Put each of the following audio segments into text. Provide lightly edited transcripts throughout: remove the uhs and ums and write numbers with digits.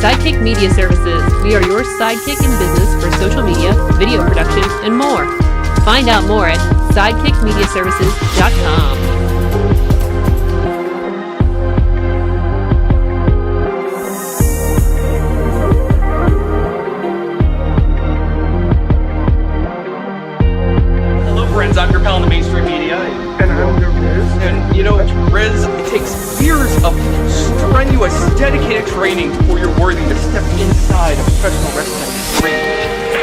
Sidekick Media Services. We are your sidekick in business for social media, video production, and more. Find out more at sidekickmediaservices.com. I'm your pal in the mainstream media. And I'm your Riz. And you know, Riz, it takes years of strenuous, dedicated training before you're worthy to step inside a professional wrestling ring.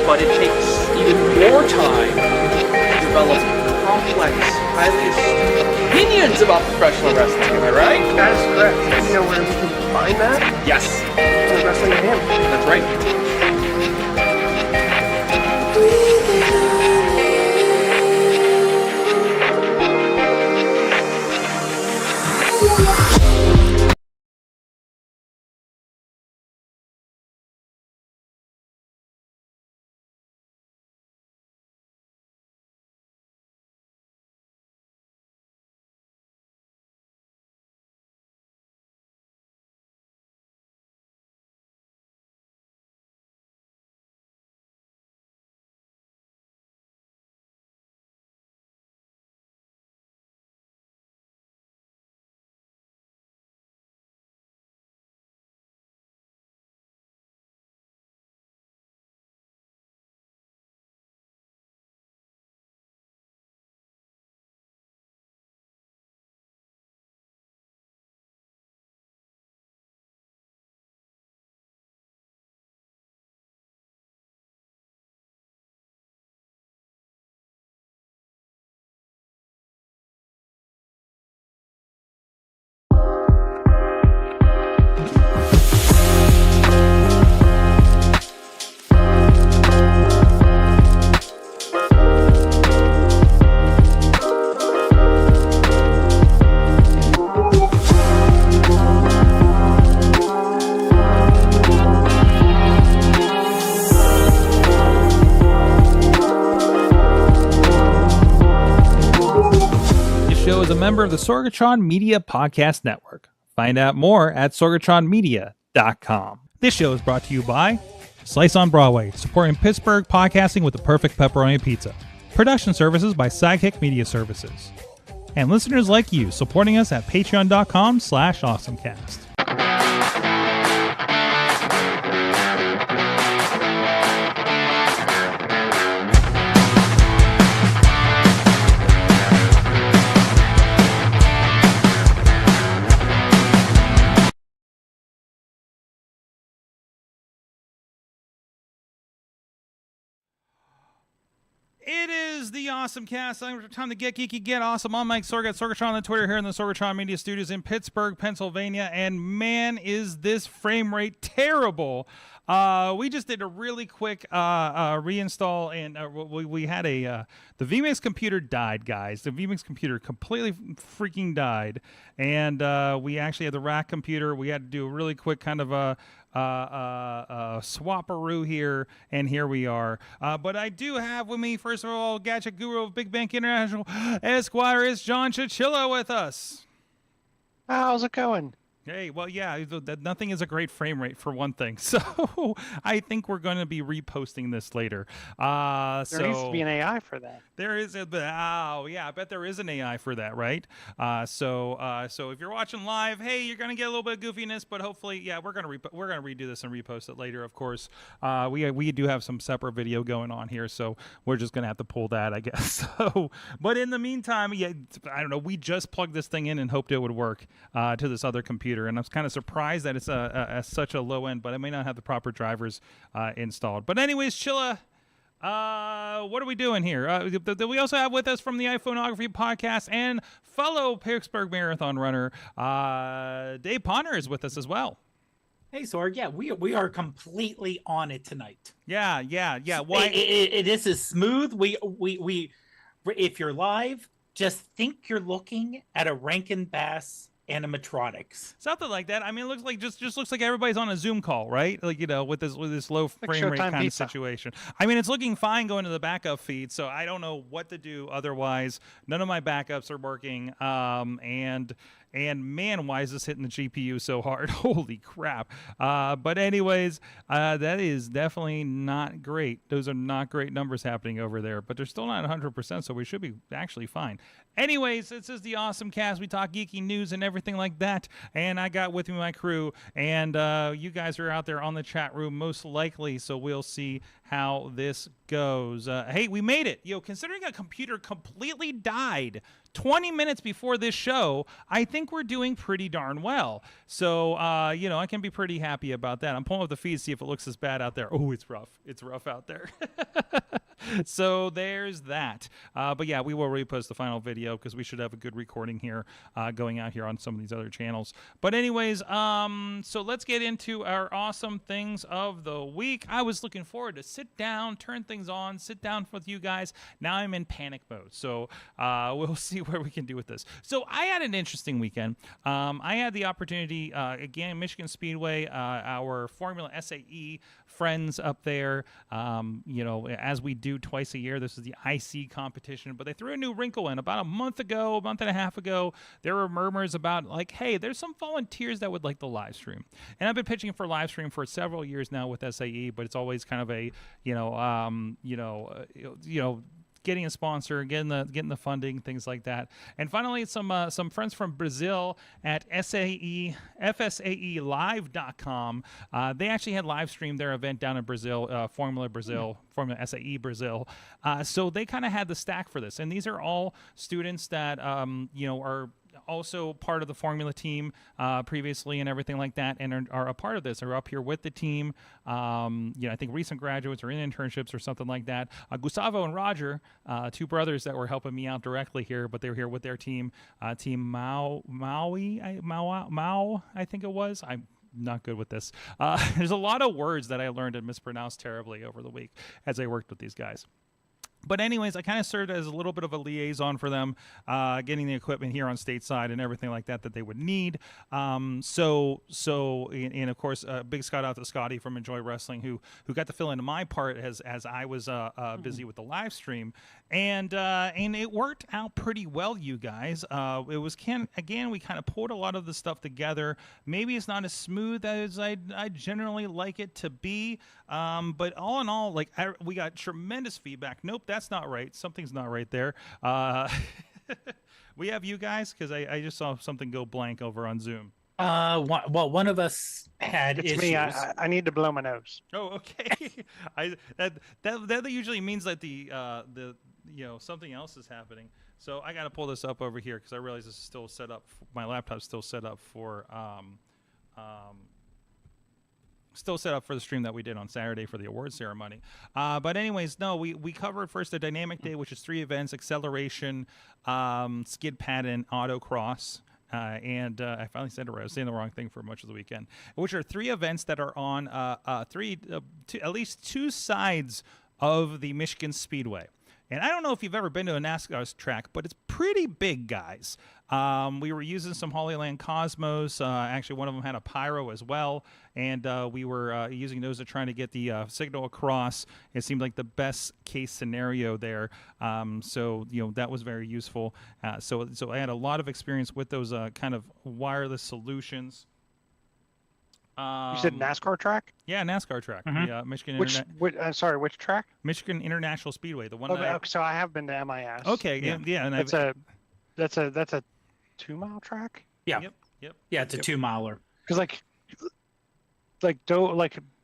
But it takes even more time to develop complex, highly esteemed opinions about professional wrestling. Am I right? That is correct. You know where we can find that? Yes. On Wrestling with Him. That's right. Member of the Sorgatron Media Podcast Network. Find out more at sorgatronmedia.com. This show is brought to you by Slice on Broadway, supporting Pittsburgh podcasting with the perfect pepperoni pizza. Production services by Sidekick Media Services. And listeners like you, supporting us at patreon.com/awesomecast. It is the AwesomeCast. Time to get geeky, get awesome. I'm Mike Sorg at Sorgatron on Twitter here in the Sorgatron Media Studios in Pittsburgh, Pennsylvania. And man, is this frame rate terrible. We just did a really quick reinstall, and we had the vMix computer died, guys. The vMix computer completely freaking died. And we actually had the rack computer. We had to do a really quick kind of a swapperoo here, and here we are. But I do have with me, first of all, gadget guru of Big Bank International, Esquire, is John Chilla with us. How's it going? Hey, well, yeah, nothing is a great frame rate for one thing. So I think we're going to be reposting this later. There needs to be an AI for that. There is I bet there is an AI for that, right? So if you're watching live, hey, you're going to get a little bit of goofiness, but hopefully, yeah, we're going to redo this and repost it later. Of course, we do have some separate video going on here, so we're just going to have to pull that, I guess. So, but in the meantime, yeah, I don't know. We just plugged this thing in and hoped it would work to this other computer. And I was kind of surprised that it's such a low end, but I may not have the proper drivers installed. But anyways, Chilla, what are we doing here? We also have with us from the iPhoneography podcast and fellow Pittsburgh Marathon runner, Dave Podnar is with us as well. Hey, Sorg. Yeah, we are completely on it tonight. Yeah. Why? This is smooth. We if you're live, just think you're looking at a Rankin Bass animatronics, something like that. I mean, it looks like just looks like everybody's on a Zoom call, right? Like, you know, with this low frame rate kind of situation. I mean, it's looking fine going to the backup feed, so I don't know what to do otherwise. None of my backups are working, and and man, why is this hitting the GPU so hard? Holy crap. But anyways, that is definitely not great. Those are not great numbers happening over there, but they're still not 100%, so we should be actually fine. Anyways, this is the AwesomeCast. We talk geeky news and everything like that, and I got with me my crew, and you guys are out there on the chat room most likely, so we'll see how this goes. Hey, we made it. Considering a computer completely died 20 minutes before this show, I think we're doing pretty darn well. So, I can be pretty happy about that. I'm pulling up the feed to see if it looks as bad out there. Oh, it's rough. It's rough out there. So there's that. But yeah, we will repost the final video because we should have a good recording here going out here on some of these other channels. But anyways, so let's get into our awesome things of the week. I was looking forward to sit down, turn things on, sit down with you guys. Now I'm in panic mode. So we'll see where we can do with this. So I had an interesting weekend. I had the opportunity, again, Michigan Speedway, our Formula SAE friends up there, as we do twice a year. This is the IC competition, but they threw a new wrinkle in. About a month and a half ago, there were murmurs about like, hey, there's some volunteers that would like the live stream. And I've been pitching for live stream for several years now with SAE, but it's always kind of a, getting a sponsor, getting the funding, things like that. And finally, some friends from Brazil at FSAElive.com. They actually had live streamed their event down in Brazil, Formula SAE Brazil. So they kind of had the stack for this. And these are all students that are also part of the Formula team previously and everything like that, and are a part of this, are up here with the team. I think recent graduates are in internships or something like that. Gustavo and Roger, two brothers that were helping me out directly here, but they were here with their team, Team Mao, I think it was. I'm not good with this. There's a lot of words that I learned and mispronounced terribly over the week as I worked with these guys. But anyways, I kind of served as a little bit of a liaison for them, getting the equipment here on stateside and everything like that they would need. And of course, a big shout out to Scotty from Enjoy Wrestling, who got to fill into my part as I was busy with the live stream, and it worked out pretty well, you guys. It was we kind of pulled a lot of the stuff together. Maybe it's not as smooth as I generally like it to be, but all in all, we got tremendous feedback. Nope, that's not right. Something's not right there. We have you guys, because I just saw something go blank over on Zoom. One of us had It's issues. me. I need to blow my nose. Oh, okay. That usually means that the something else is happening. So I got to pull this up over here because I realize this is still set up. My laptop's still set up for the stream that we did on Saturday for the award ceremony. But anyways, no, we covered first the Dynamic Day, which is 3 events: acceleration, skid pad, and autocross. And I finally said it right. I was saying the wrong thing for much of the weekend, which are 3 events that are on at least 2 sides of the Michigan Speedway. And I don't know if you've ever been to a NASCAR track, but it's pretty big, guys. We were using some Holy Land Cosmos. Actually, one of them had a pyro as well. And we were using those to try to get the signal across. It seemed like the best case scenario there. So that was very useful. So I had a lot of experience with those kind of wireless solutions. You said NASCAR track? Yeah, NASCAR track. Mm-hmm. The Michigan. Which track? Michigan International Speedway. The one. So I have been to MIS. Okay. Yeah. And that's a 2-mile track. Yeah. Yep. Yeah, it's a 2-miler. Because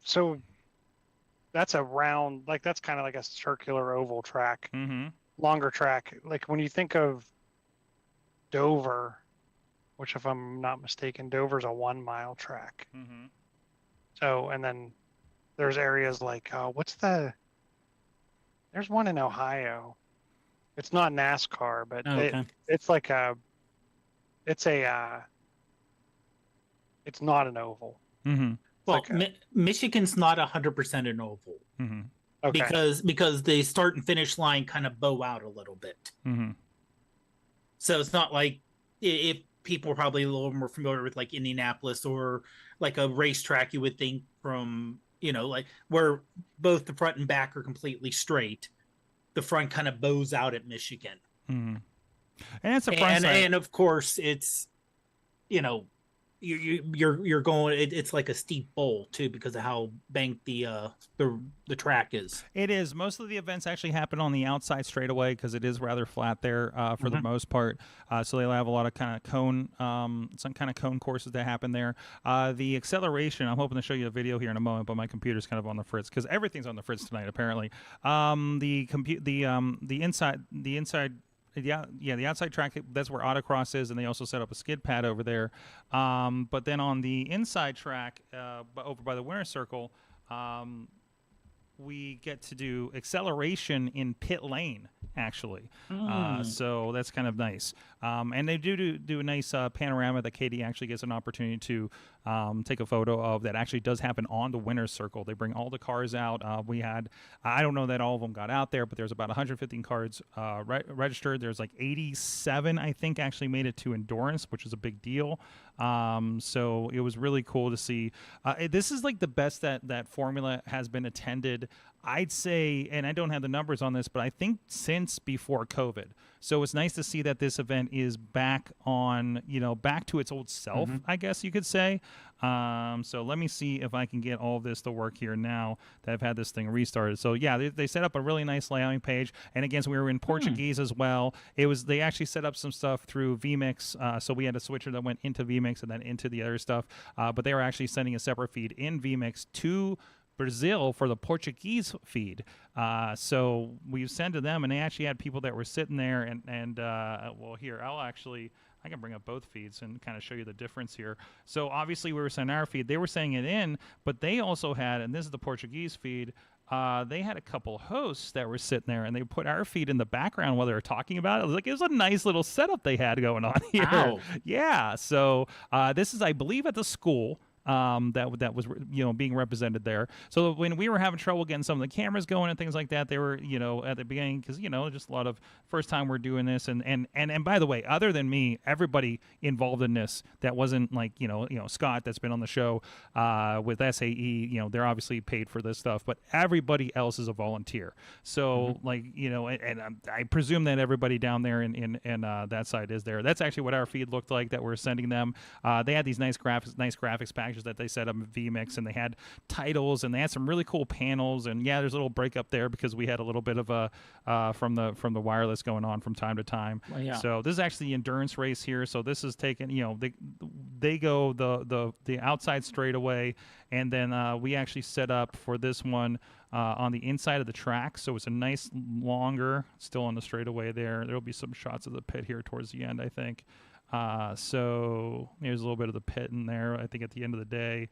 so that's a round, that's kind of like a circular oval track, longer track. Like when you think of Dover, which if I'm not mistaken, Dover's a 1-mile track. Mm-hmm. So, and then there's areas like, there's one in Ohio. It's not NASCAR, but it's not an oval. Mm-hmm. Well, Michigan's not 100% an oval. Mm-hmm. Okay. Because the start and finish line kind of bow out a little bit. Mm-hmm. So it's not like if people are probably a little more familiar with like Indianapolis or like a racetrack, you would think from, like where both the front and back are completely straight. The front kind of bows out at Michigan. Mm-hmm. And it's a front side. And of course it's you're going. It's like a steep bowl too because of how banked the track is. It is. Most of the events actually happen on the outside straightaway because it is rather flat there for the most part. So they'll have a lot of kind of cone, some kind of cone courses that happen there. The acceleration. I'm hoping to show you a video here in a moment, but my computer's kind of on the fritz because everything's on the fritz tonight apparently. The inside. Yeah, the outside track, that's where autocross is, and they also set up a skid pad over there. But then on the inside track, over by the winner's circle, we get to do acceleration in pit lane, actually. So that's kind of nice. And they do a nice panorama that Katie actually gets an opportunity to take a photo of that actually does happen on the winner's circle. They bring all the cars out. I don't know that all of them got out there, but there's about 115 cars registered. There's like 87, I think, actually made it to endurance, which is a big deal. So it was really cool to see. This is like the best that Formula has been attended, I'd say, and I don't have the numbers on this, but I think since before COVID. So it's nice to see that this event is back on, back to its old self, I guess you could say. So let me see if I can get all of this to work here now that I've had this thing restarted. So yeah, they set up a really nice layouting page. And again, so we were in Portuguese as well. They actually set up some stuff through vMix. So we had a switcher that went into vMix and then into the other stuff. But they were actually sending a separate feed in vMix to Brazil for the Portuguese feed. So we sent to them, and they actually had people that were sitting there and well, here, I can bring up both feeds and kind of show you the difference here. So obviously we were sending our feed. They were sending it in, but they also had, and this is the Portuguese feed, they had a couple hosts that were sitting there, and they put our feed in the background while they were talking about it. It was a nice little setup they had going on here. Wow. Yeah. So this is, I believe, at the school. That was being represented there. So when we were having trouble getting some of the cameras going and things like that, they were at the beginning because just a lot of first time we're doing this and by the way, other than me, everybody involved in this that wasn't like Scott that's been on the show with SAE, they're obviously paid for this stuff, but everybody else is a volunteer. So I presume that everybody down there in that side is there. That's actually what our feed looked like that we're sending them. They had these nice graphics packages that they set up in vMix, and they had titles, and they had some really cool panels. And yeah, there's a little break up there because we had a little bit of a from the wireless going on from time to time. Well, yeah. So this is actually the endurance race here. So this is taken, they go the outside straightaway, and then we actually set up for this one on the inside of the track. So it's a nice longer, still on the straightaway there. There'll be some shots of the pit here towards the end, I think. So there's a little bit of the pit in there, I think, at the end of the day.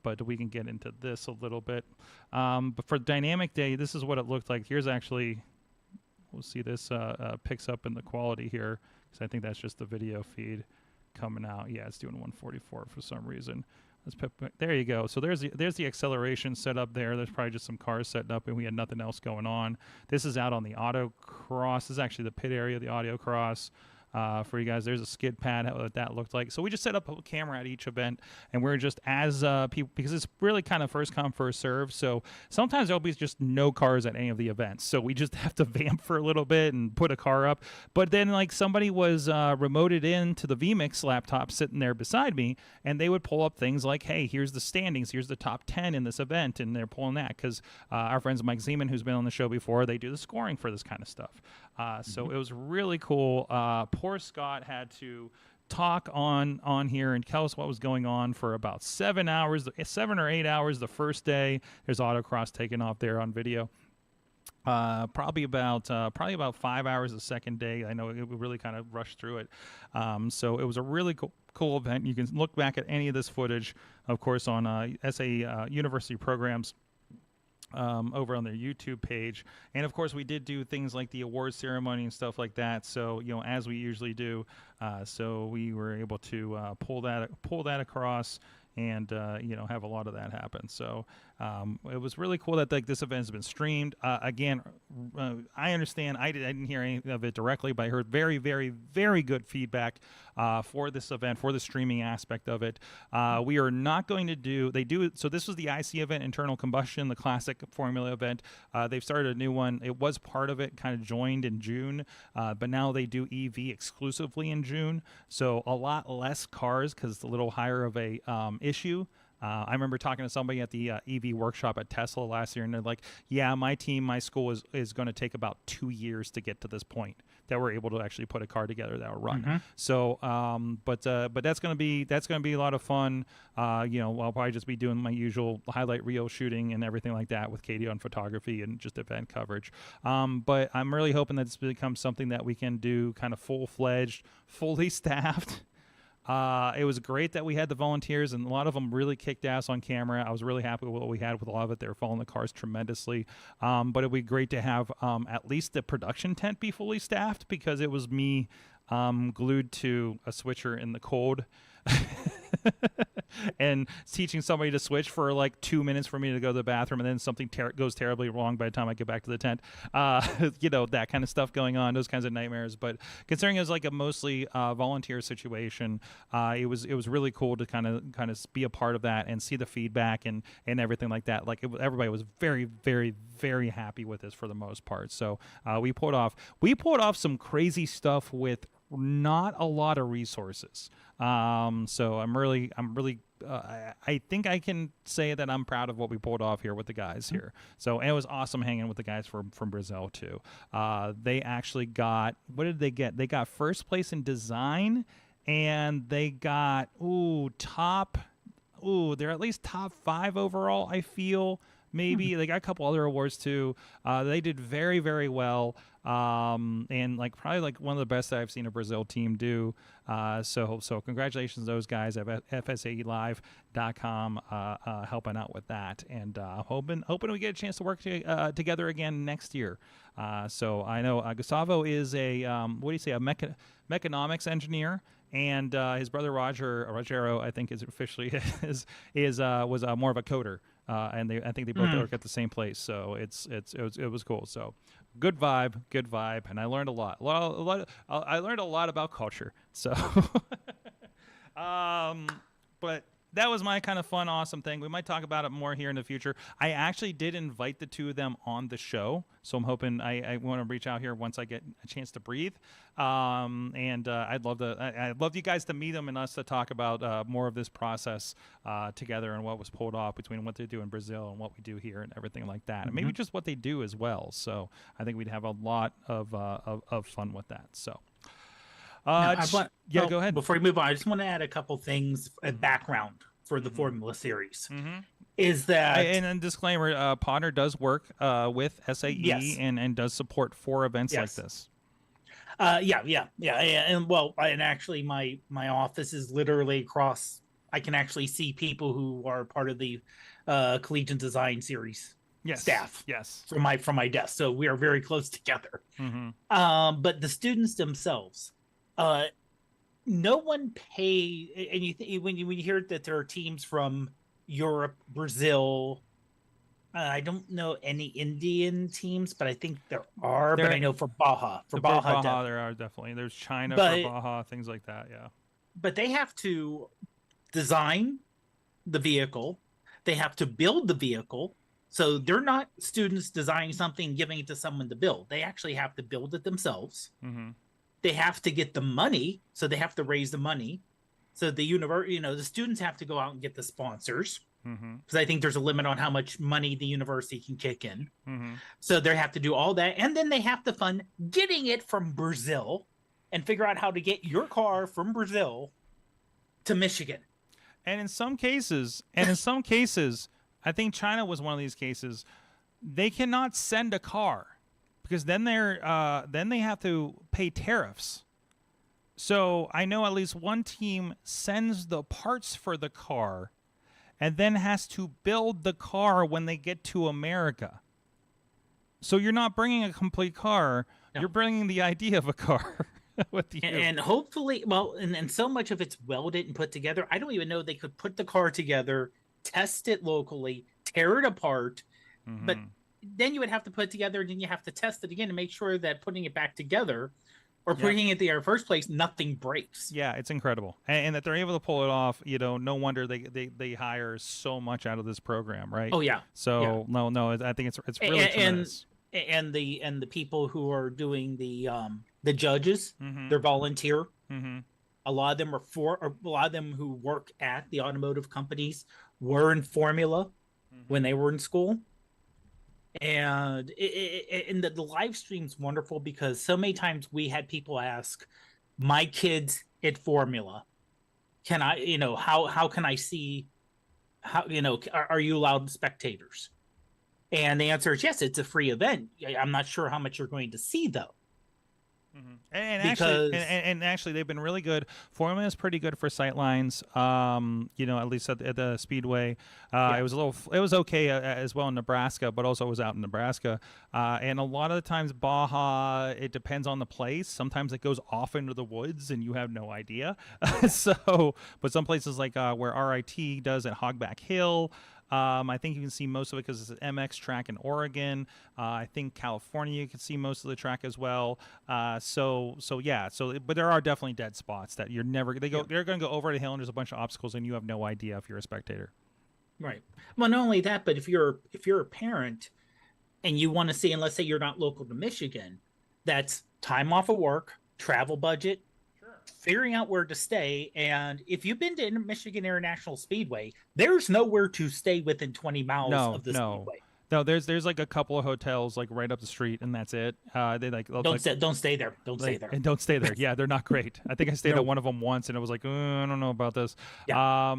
But we can get into this a little bit. But for Dynamic Day, this is what it looked like. Here's actually, we'll see this picks up in the quality here, because I think that's just the video feed coming out. Yeah, it's doing 144 for some reason. There you go. So there's the acceleration set up there. There's probably just some cars setting up, and we had nothing else going on. This is out on the autocross. This is actually the pit area of the autocross. For you guys, there's a skid pad, what that looked like. So we just set up a camera at each event, and we're just as people, because it's really kind of first come, first serve. So sometimes there'll be just no cars at any of the events. So we just have to vamp for a little bit and put a car up. But then like somebody was remoted into the vMix laptop sitting there beside me, and they would pull up things like, hey, here's the standings, here's the top 10 in this event, and they're pulling that because our friends Mike Zeman, who's been on the show before, they do the scoring for this kind of stuff. So it was really cool. Poor Scott had to talk on here and tell us what was going on for about 7 or 8 hours the first day. There's autocross taking off there on video. Probably about 5 hours the second day. I know it really kind of rushed through it. So it was a really cool event. You can look back at any of this footage, of course, on SAE University Programs. Over on their YouTube page. And of course we did do things like the awards ceremony and stuff like that, so as we usually do, so we were able to pull that across and have a lot of that happen. So it was really cool that this event has been streamed. Again, I understand I didn't hear any of it directly, but I heard very, very, very good feedback for this event, for the streaming aspect of it. We are not going to do. They do. So this was the IC event, internal combustion, the classic Formula event. They've started a new one. It was part of it, kind of joined in June, but now they do EV exclusively in June. So a lot less cars because it's a little higher of a issue. I remember talking to somebody at the EV workshop at Tesla last year, and they're like, yeah, my school is going to take about 2 years to get to this point that we're able to actually put a car together that will run. So, but that's going to be a lot of fun. I'll probably just be doing my usual highlight reel shooting and everything like that with Katie on photography and just event coverage. But I'm really hoping that this becomes something that we can do kind of full-fledged, fully staffed. It was great that we had the volunteers, and a lot of them really kicked ass on camera. I was really happy with what we had with a lot of it. They were following the cars tremendously. But it'd be great to have at least the production tent be fully staffed, because it was me glued to a switcher in the cold. And teaching somebody to switch for like 2 minutes for me to go to the bathroom, and then something goes terribly wrong by the time I get back to the tent. That kind of stuff going on, those kinds of nightmares. But considering it was like a mostly volunteer situation, it was really cool to kind of be a part of that and see the feedback and everything like that. Like everybody was very, very, very happy with this for the most part. So we pulled off some crazy stuff with not a lot of resources. So I'm really I think I can say that I'm proud of what we pulled off here with the guys here. So, and it was awesome hanging with the guys from Brazil too. They actually got, what did they get? They got first place in design, and they got they're at least top 5 overall, I feel. Maybe they got a couple other awards too. They did very, very well, and probably one of the best that I've seen a Brazil team do. So congratulations to those guys at FSAElive.com helping out with that, and hoping we get a chance to work together again next year. So I know Gustavo is a mechanomics engineer. And his brother Rogero, I think is officially was more of a coder, and I think they both work at the same place. So it was cool. So good vibe, and I learned a lot. I learned a lot about culture. So, but that was my kind of fun, awesome thing. We might talk about it more here in the future. I actually did invite the two of them on the show, so I'm hoping I want to reach out here once I get a chance to breathe. I'd love you guys to meet them and us to talk about more of this process together and what was pulled off between what they do in Brazil and what we do here and everything like that, and maybe just what they do as well. So I think we'd have a lot of fun with that. So. Go ahead. Before we move on, I just want to add a couple things, background for the Formula series. Is that and disclaimer: Podnar does work with SAE and does support for events like this. And actually, my office is literally across. I can actually see people who are part of the Collegiate Design Series. Staff from my desk, so we are very close together. But the students themselves. No one pay, and when you hear that there are teams from Europe, Brazil, I don't know any Indian teams, but I think there are. But I know for Baja, there are definitely. There's China for Baja, things like that. Yeah, but they have to design the vehicle. They have to build the vehicle. So they're not students designing something, giving it to someone to build. They actually have to build it themselves. They have to get the money, so they have to raise the money. So the students have to go out and get the sponsors, because I think there's a limit on how much money the university can kick in. So they have to do all that, and then they have to fund getting it from Brazil and figure out how to get your car from Brazil to Michigan. And in some cases, I think China was one of these cases. They cannot send a car, because then they have to pay tariffs. So I know at least one team sends the parts for the car and then has to build the car when they get to America. So you're not bringing a complete car. No. You're bringing the idea of a car with you. And hopefully, and so much of it's welded and put together. I don't even know they could put the car together, test it locally, tear it apart, but then you would have to put it together, and then you have to test it again to make sure that putting it back together or putting it there in the first place, nothing breaks. Yeah, it's incredible, and that they're able to pull it off. No wonder they hire so much out of this program, right? Oh yeah. So no, I think it's really tremendous. And the people who are doing the judges, they're volunteer. A lot of them a lot of them who work at the automotive companies were in Formula when they were in school. And the live stream's wonderful because so many times we had people ask, my kids at Formula, can I, how can I see, how, are you allowed spectators? And the answer is yes, it's a free event. I'm not sure how much you're going to see though. And actually, they've been really good. Formula is pretty good for sightlines. At least at the Speedway, it was okay as well in Nebraska, but also it was out in Nebraska. And a lot of the times, Baja, it depends on the place. Sometimes it goes off into the woods, and you have no idea. But some places like where RIT does at Hogback Hill. I think you can see most of it because it's an MX track in Oregon. I think California you can see most of the track as well. But there are definitely dead spots that you're never. They're going to go over the hill and there's a bunch of obstacles and you have no idea if you're a spectator. Right. Well, not only that, but if you're a parent and you want to see, and let's say you're not local to Michigan, that's time off of work, travel budget. Figuring out where to stay, and if you've been to Michigan International Speedway, there's nowhere to stay within 20 miles of the Speedway. No, there's like a couple of hotels like right up the street, and that's it. They don't stay there. Don't stay there. And don't stay there. Yeah, they're not great. I think I stayed at one of them once, and it was like, I don't know about this. Yeah.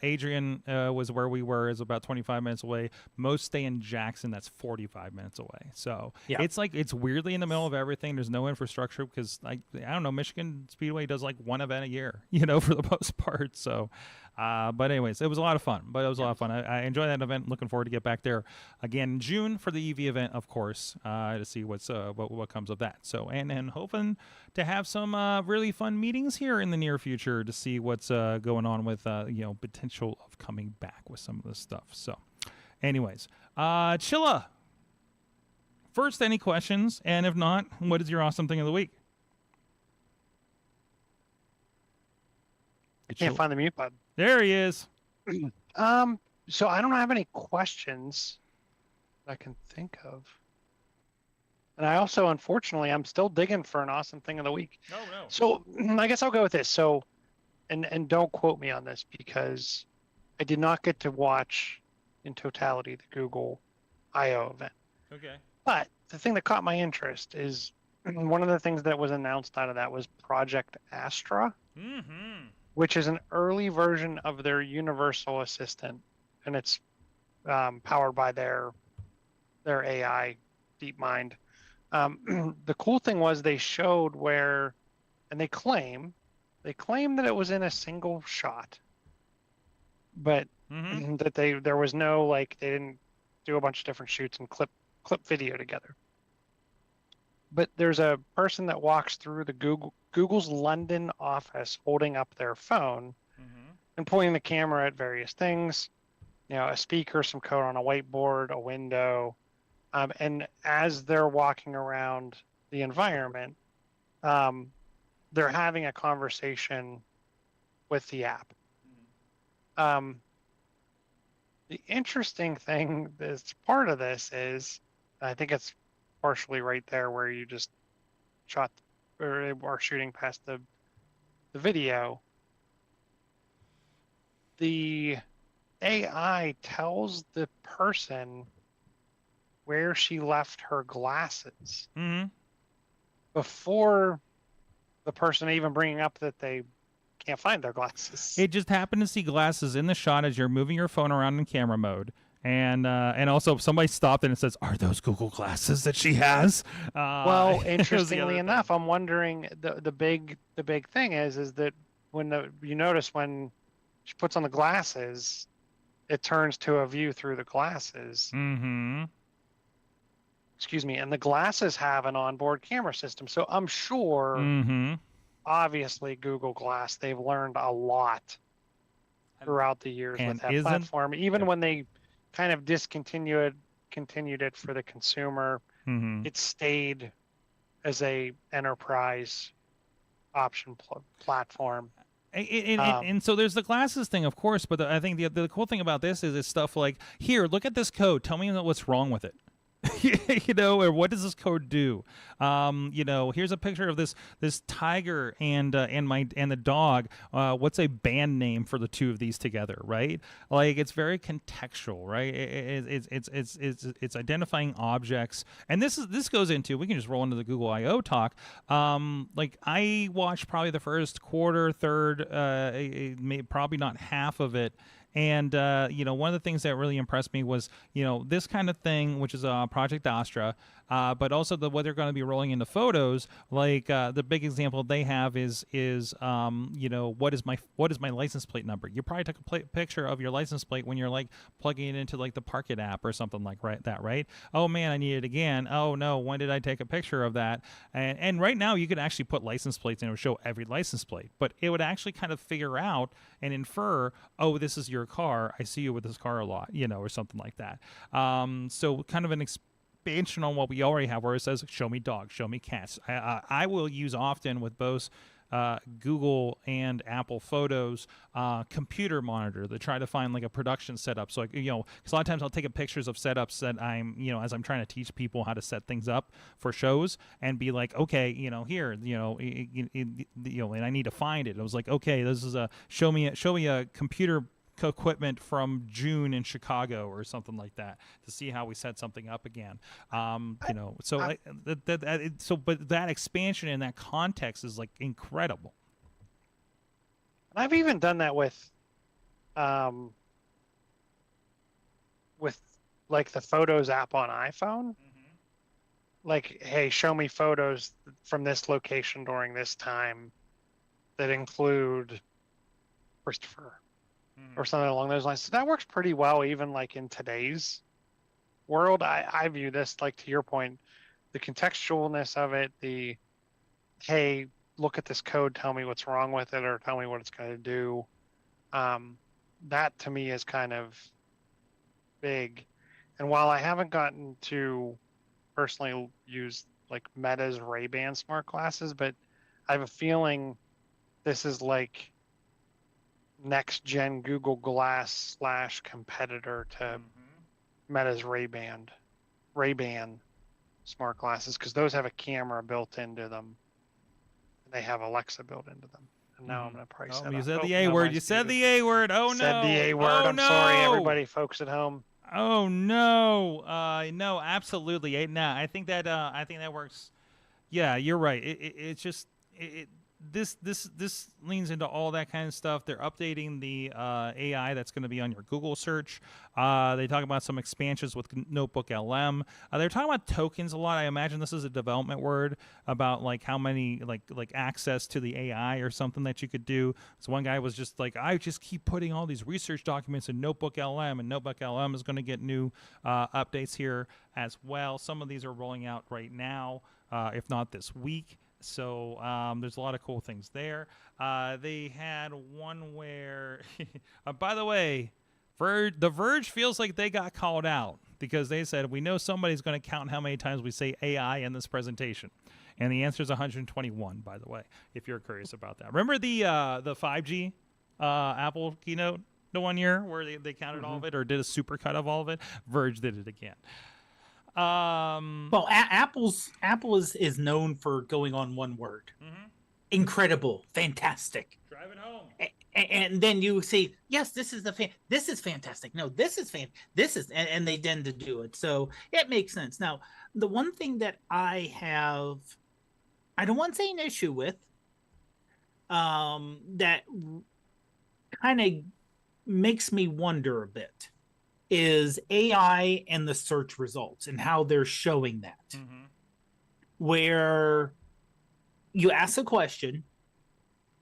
Adrian was where we were, is about 25 minutes away. Most stay in Jackson, that's 45 minutes away. So it's like it's weirdly in the middle of everything. There's no infrastructure because I don't know. Michigan Speedway does like one event a year, for the most part. So. But anyways, it was a lot of fun. I enjoyed that event. Looking forward to get back there again in June for the EV event, of course, to see what comes of that. So and hoping to have some really fun meetings here in the near future to see what's going on with potential of coming back with some of this stuff. So, anyways, Chilla. First, any questions? And if not, what is your awesome thing of the week? I can't find the mute button. There he is. So I don't have any questions I can think of. And I also, unfortunately, I'm still digging for an awesome thing of the week. Oh, no. So I guess I'll go with this. So, and don't quote me on this because I did not get to watch in totality the Google I/O event. Okay. But the thing that caught my interest is one of the things that was announced out of that was Project Astra. Mm-hmm. Which is an early version of their universal assistant, and it's powered by their AI, DeepMind. The cool thing was they showed where, and they claim that it was in a single shot, but that there was no they didn't do a bunch of different shoots and clip video together. But there's a person that walks through the Google's London office holding up their phone and pointing the camera at various things, a speaker, some code on a whiteboard, a window. And as they're walking around the environment, they're having a conversation with the app. The interesting thing that's part of this is, I think it's partially right there where you just shot or are shooting past the video. The AI tells the person where she left her glasses before the person even bringing up that they can't find their glasses. It just happened to see glasses in the shot as you're moving your phone around in camera mode. And also, somebody stopped and it says, "Are those Google glasses that she has?" Well, interestingly enough, I'm wondering the big thing is that you notice when she puts on the glasses, it turns to a view through the glasses. Mm-hmm. Excuse me, and the glasses have an onboard camera system, so I'm sure. Obviously, Google Glass, they've learned a lot throughout the years with that platform. Even when they kind of continued it for the consumer, it stayed as a enterprise option platform. And so there's the glasses thing, of course, but I think the cool thing about this is it's stuff like, here, look at this code. Tell me what's wrong with it. Or what does this code do? Here's a picture of this tiger and the dog. What's a band name for the two of these together, right? Like, it's very contextual, right? It's identifying objects, and this goes into, we can just roll into the Google I/O talk. Like, I watched probably the first quarter, third, probably not half of it. And, one of the things that really impressed me was, this kind of thing, which is Project Astra, but also what they're going to be rolling into photos. Like, the big example they have is what is my license plate number? You probably took a picture of your license plate when you're like plugging it into like the Park It app or something like that, right? Oh man, I need it again. Oh no, when did I take a picture of that? And right now you could actually put license plates and it would show every license plate, but it would actually kind of figure out and infer, oh, this is your car. I see you with this car a lot, or something like that. So kind of an expansion on what we already have, where it says, show me dogs, show me cats. I will use often with both Google and Apple Photos computer monitor to try to find like a production setup. So, because a lot of times I'll take pictures of setups that I'm, as I'm trying to teach people how to set things up for shows, and be like, okay, here, and I need to find it. I was like, okay, this is show me a computer equipment from June in Chicago or something like that, to see how we set something up again. But that expansion in that context is like incredible. I've even done that with like the Photos app on iPhone. Like, hey, show me photos from this location during this time that include Christopher. Or something along those lines. So that works pretty well, even like in today's world. I view this, like, to your point, the contextualness of it, the, hey, look at this code, tell me what's wrong with it, or tell me what it's going to do. That to me is kind of big. And while I haven't gotten to personally use like Meta's Ray-Ban smart glasses, but I have a feeling this is like next gen Google Glass / competitor to Meta's Ray-Ban smart glasses, because those have a camera built into them and they have Alexa built into them. And now I'm going to price that. You said the A word. You said the A word. Oh no. Said the A word. I'm sorry, everybody, folks at home. Oh no. No, absolutely. No, I think that works. Yeah, you're right. It's just this leans into all that kind of stuff. They're updating the AI that's going to be on your Google search. They talk about some expansions with Notebook LM. They're talking about tokens a lot. I imagine this is a development word about like how many like access to the AI or something that you could do. So one guy was just like, I just keep putting all these research documents in Notebook LM, and Notebook LM is going to get new updates here as well. Some of these are rolling out right now, if not this week. So there's a lot of cool things there. They had one where, by the way, The Verge feels like they got called out, because they said, we know somebody's going to count how many times we say AI in this presentation. And the answer is 121, by the way, if you're curious about that. Remember the 5G Apple keynote the one year where they counted all of it, or did a supercut of all of it? Verge did it again. Well, Apple is known for going on one word. Incredible, fantastic. Drive it home. And then you say, yes, this is fantastic. No, and they tend to do it. So it makes sense. Now, the one thing that I don't want to say an issue with, that kind of makes me wonder a bit, is AI and the search results and how they're showing that. Where you ask a question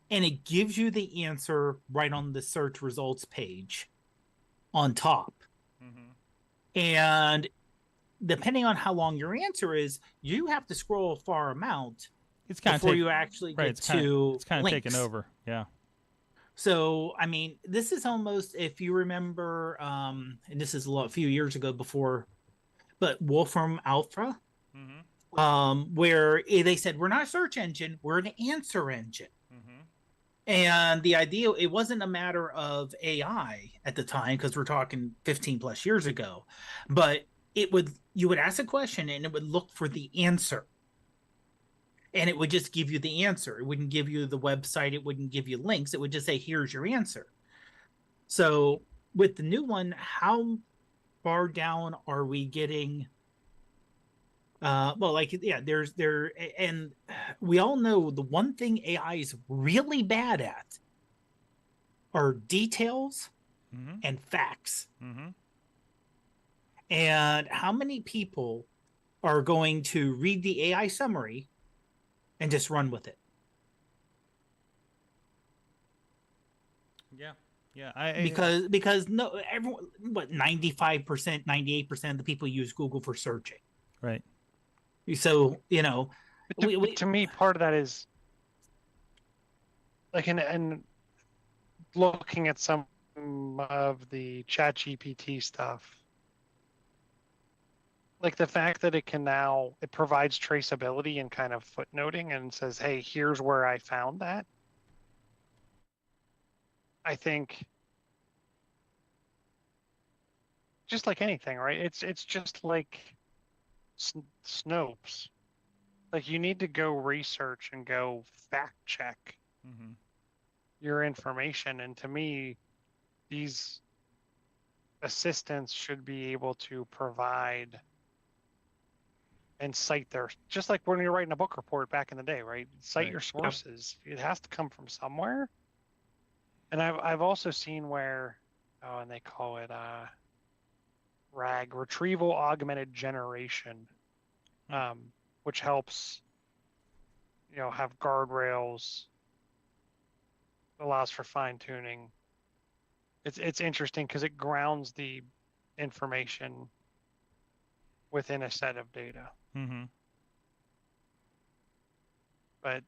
and it gives you the answer right on the search results page on top. depending on how long your answer is, you have to scroll a far amount before you actually get to it's kind of taken over. Yeah. So, I mean, this is almost, if you remember, and this is a few years ago before, but Wolfram Alpha, where they said, we're not a search engine, we're an answer engine. And the idea, it wasn't a matter of AI at the time, because we're talking 15 plus years ago, but you would ask a question and it would look for the answer. And it would just give you the answer. It wouldn't give you the website. It wouldn't give you links. It would just say, here's your answer. So with the new one, how far down are we getting? And we all know the one thing AI is really bad at are details and facts. And how many people are going to read the AI summary and just run with it? Because no, everyone, 95%, 98% of the people use Google for searching. Right. So, to me, part of that is like, and looking at some of the ChatGPT stuff, like the fact that it provides traceability and kind of footnoting and says, hey, here's where I found that. I think just like anything, right? It's just like Snopes. Like, you need to go research and go fact check your information. And to me, these assistants should be able to provide and cite just like when you're writing a book report back in the day, right? Cite your sources. It has to come from somewhere. And I've also seen where, and they call it RAG, Retrieval Augmented Generation, which helps, have guardrails, allows for fine tuning. It's interesting because it grounds the information within a set of data. But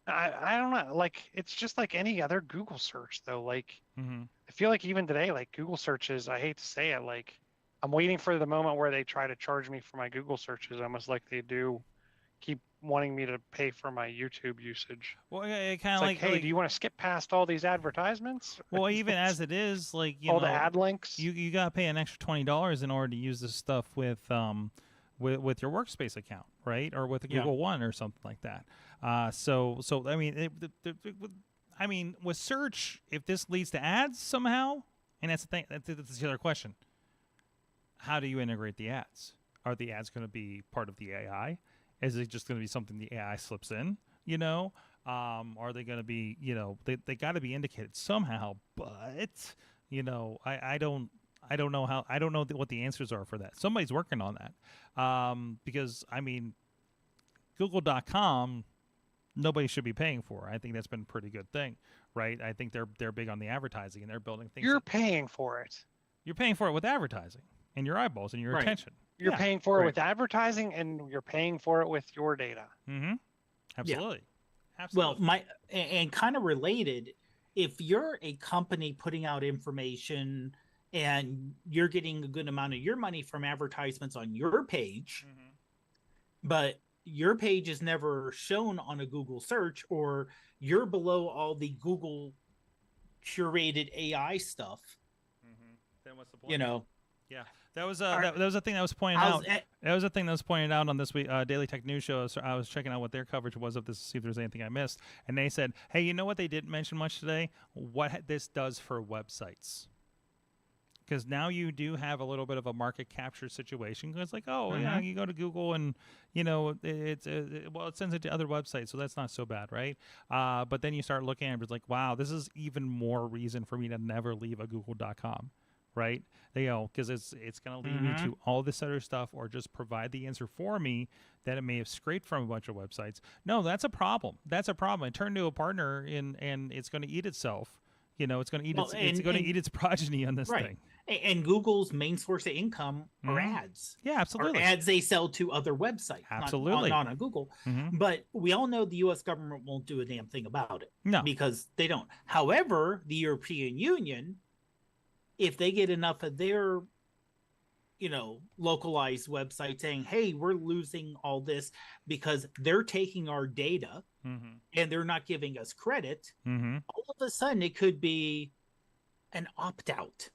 I don't know, like, it's just like any other Google search though. Like, I feel like even today, like Google searches, I hate to say it, like, I'm waiting for the moment where they try to charge me for my Google searches, almost like they do keep wanting me to pay for my YouTube usage. Well, yeah, kind of like, hey, do you want to skip past all these advertisements? Well, even as it is, like, all the ad links, you gotta pay an extra $20 in order to use this stuff with your workspace account, right? Or with a Google One or something like that. So I mean, with search, if this leads to ads somehow, and that's the thing, that's the other question. How do you integrate the ads? Are the ads going to be part of the AI? Is it just going to be something the AI slips in? Are they going to be, they got to be indicated somehow? But I don't know how. I don't know what the answers are for that. Somebody's working on that, because I mean, Google.com, nobody should be paying for. I think that's been a pretty good thing, right? I think they're big on the advertising and they're building things. You're paying for it. You're paying for it with advertising and your eyeballs and your attention. You're paying for it with advertising, and you're paying for it with your data. Absolutely. Yeah. Absolutely. Well, and kind of related, if you're a company putting out information and you're getting a good amount of your money from advertisements on your page, but your page is never shown on a Google search, or you're below all the Google curated AI stuff, then what's the point? Yeah, that was a thing that was pointed out. That was a thing that was pointed out on this week Daily Tech News show. So I was checking out what their coverage was of this to see if there's anything I missed, and they said, "Hey, you know what? They didn't mention much today. What this does for websites." Because now you do have a little bit of a market capture situation. Because like, yeah, you go to Google and it sends it to other websites, so that's not so bad, right? But then you start looking at it, it's like, wow, this is even more reason for me to never leave a Google.com, right? Because it's going to lead me to all this other stuff, or just provide the answer for me that it may have scraped from a bunch of websites. No, that's a problem. That's a problem. I turn to a partner and it's going to eat itself. It's going to eat eat its progeny on this thing. And Google's main source of income are ads. Yeah, absolutely. Or ads they sell to other websites. Absolutely. Not on Google. But we all know the U.S. government won't do a damn thing about it. No. Because they don't. However, the European Union, if they get enough of their localized website saying, hey, we're losing all this because they're taking our data and they're not giving us credit, all of a sudden it could be an opt-out.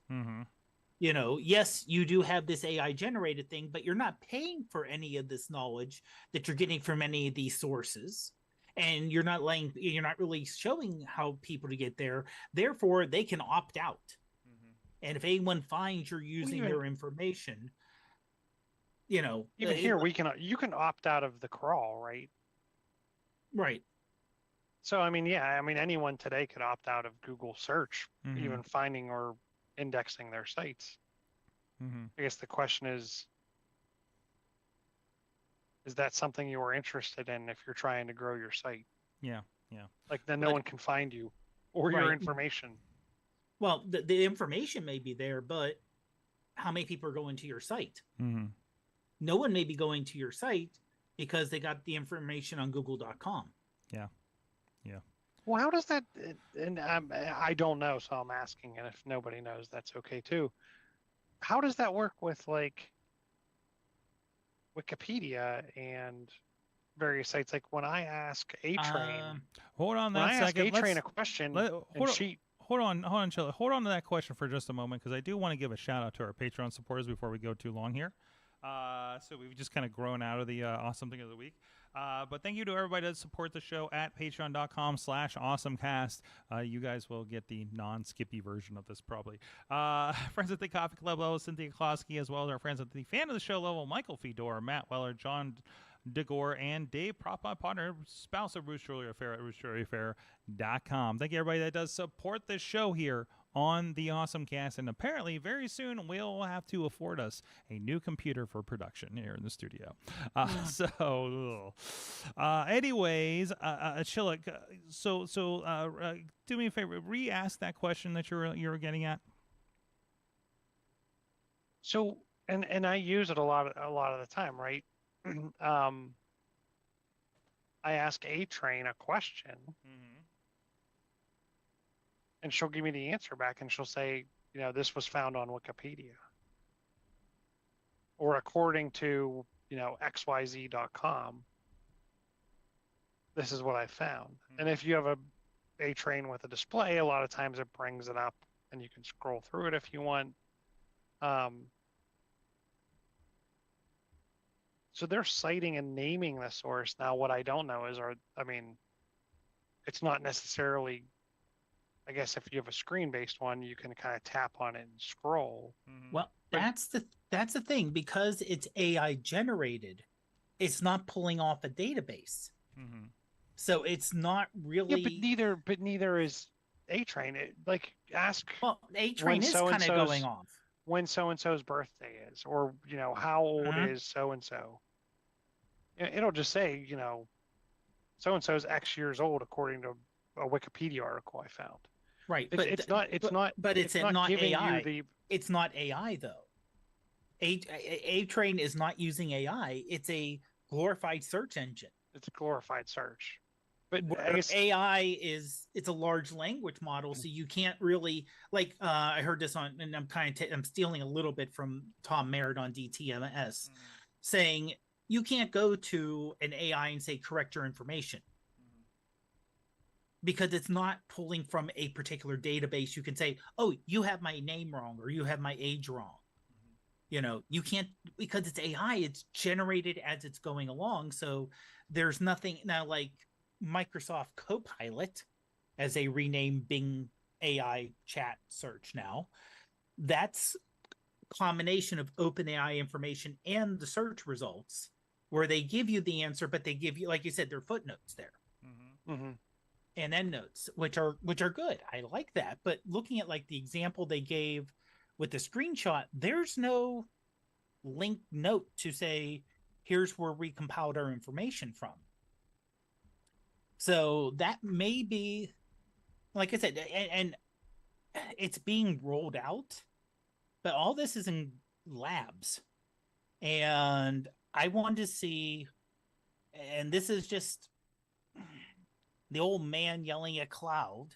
Yes, you do have this AI generated thing, but you're not paying for any of this knowledge that you're getting from any of these sources. And you're not really showing how people to get there. Therefore, they can opt out. And if anyone finds you're using their information, even here you can opt out of the crawl, right? Right. So anyone today could opt out of Google search, even finding or indexing their sites. I guess the question is that something you are interested in if you're trying to grow your site? Yeah. Like then no one can find you or your information. Well, the information may be there, but how many people are going to your site? No one may be going to your site because they got the information on google.com. Yeah. Well, how does that, and I don't know, so I'm asking, and if nobody knows, that's okay too. How does that work with like Wikipedia and various sites? Like when I ask A-Train, hold on when I ask second. A-Train a question, Hold on, Chilla. Hold on to that question for just a moment, because I do want to give a shout out to our Patreon supporters before we go too long here. So we've just kind of grown out of the awesome thing of the week. But thank you to everybody that support the show at patreon.com/awesomecast. You guys will get the non-skippy version of this probably. Friends at the Coffee Club level, Cynthia Klosky, as well as our friends at the fan of the show level, Michael Fedor, Matt Weller, John DeGore, and Dave Podnar, spouse of Bruce Shirley Affair at BruceShirleyAffair.com. Thank you, everybody that does support this show here on the AwesomeCast, and apparently very soon we'll have to afford us a new computer for production here in the studio. Anyways, Chilla, do me a favor, re-ask that question that you were getting at. So, and I use it a lot of the time, right? I ask A-Train a question, and she'll give me the answer back, and she'll say, this was found on Wikipedia, or according to xyz.com, this is what I found. And if you have A-Train with a display, a lot of times it brings it up, and you can scroll through it if you want. So they're citing and naming the source. Now, what I don't know is, it's not necessarily, I guess if you have a screen-based one, you can kind of tap on it and scroll. Well, that's the thing, because it's AI generated, it's not pulling off a database. So it's not really. Yeah, but neither is A-Train. Ask. Well, A-Train is kind of going off. When so-and-so's birthday is, or how old is so-and-so. It'll just say so-and-so's X years old according to a Wikipedia article I found. Right, but it's not AI. It's not AI though. A-Train is not using AI. It's a glorified search engine. It's a glorified search. But I guess AI it's a large language model, so you can't really I heard this on, and I'm I'm stealing a little bit from Tom Merritt on DTMS, saying you can't go to an AI and say correct your information because it's not pulling from a particular database. You can say, oh, you have my name wrong, or you have my age wrong. You can't, because it's AI. It's generated as it's going along, so there's nothing now like Microsoft Copilot, as they rename Bing AI chat search now. That's a combination of OpenAI information and the search results, where they give you the answer, but they give you, like you said, their footnotes there, and endnotes, which are good. I like that. But looking at the example they gave with the screenshot, there's no linked note to say, here's where we compiled our information from. So that may be, like I said, and it's being rolled out, but all this is in labs. And I want to see, and this is just the old man yelling at cloud,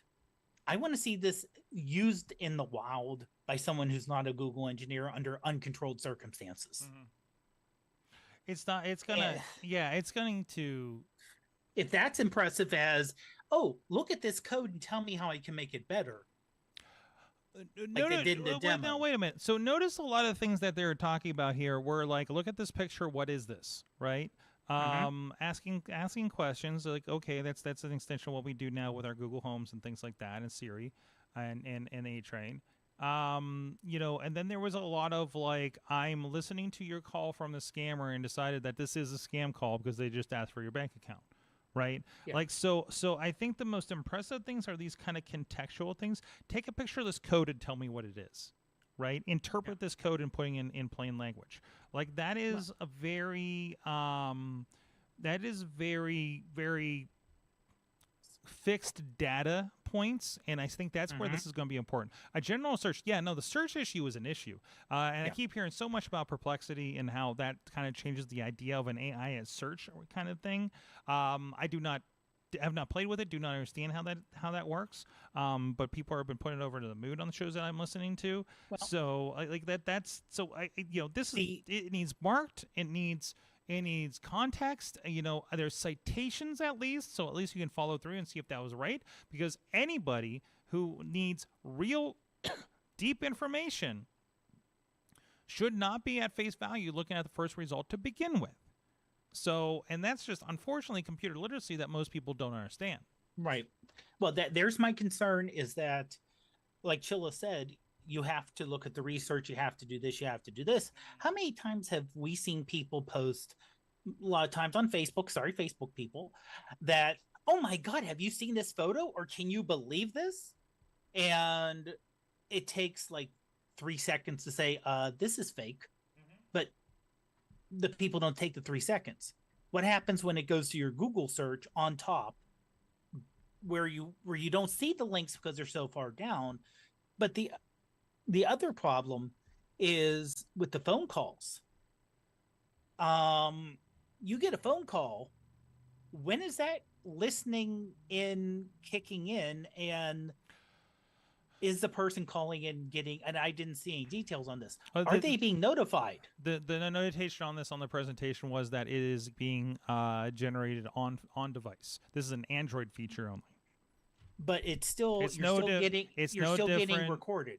I want to see this used in the wild by someone who's not a Google engineer under uncontrolled circumstances. It's not. It's gonna. Yeah, it's going to. If that's impressive as, oh, look at this code and tell me how I can make it better. No, they did in the wait, demo. no, wait a minute. So notice a lot of things that they're talking about here were like, look at this picture. What is this? Right? Asking questions like, okay, that's an extension of what we do now with our Google Homes and things like that, and Siri, and A-Train. You know, and then there was a lot of like, I'm listening to your call from the scammer and decided that this is a scam call because they just asked for your bank account. Right? Yeah. Like, so I think the most impressive things are these kind of contextual things. Take a picture of this code and tell me what it is, right? Interpret this code and putting in plain language. Like that is a very, very fixed data points, and I think that's where this is going to be important. A general search, the search issue is an issue, and I keep hearing so much about Perplexity and how that kind of changes the idea of an AI as search kind of thing. I have not played with it, do not understand how that works, but people have been putting it over to the mood on the shows that I'm listening to. Well, so like that's so I this is it needs marked, it needs context. You know, there's citations at least, so at least you can follow through and see if that was right. Because anybody who needs real deep information should not be at face value looking at the first result to begin with. So, and that's just unfortunately computer literacy that most people don't understand. Right. Well, there's my concern is that, like Chilla said, you have to look at the research, you have to do this, you have to do this. How many times have we seen people post, a lot of times on Facebook, sorry, Facebook people, that, oh my God, have you seen this photo? Or can you believe this? And it takes like 3 seconds to say, this is fake. But the people don't take the 3 seconds. What happens when it goes to your Google search on top, where you don't see the links because they're so far down? But the other problem is with the phone calls. You get a phone call. When is that listening in kicking in? And is the person calling in getting, and I didn't see any details on this. Are they being notified? The notation on this on the presentation was that it is being generated on device. This is an Android feature only. But it's still you're still getting recorded.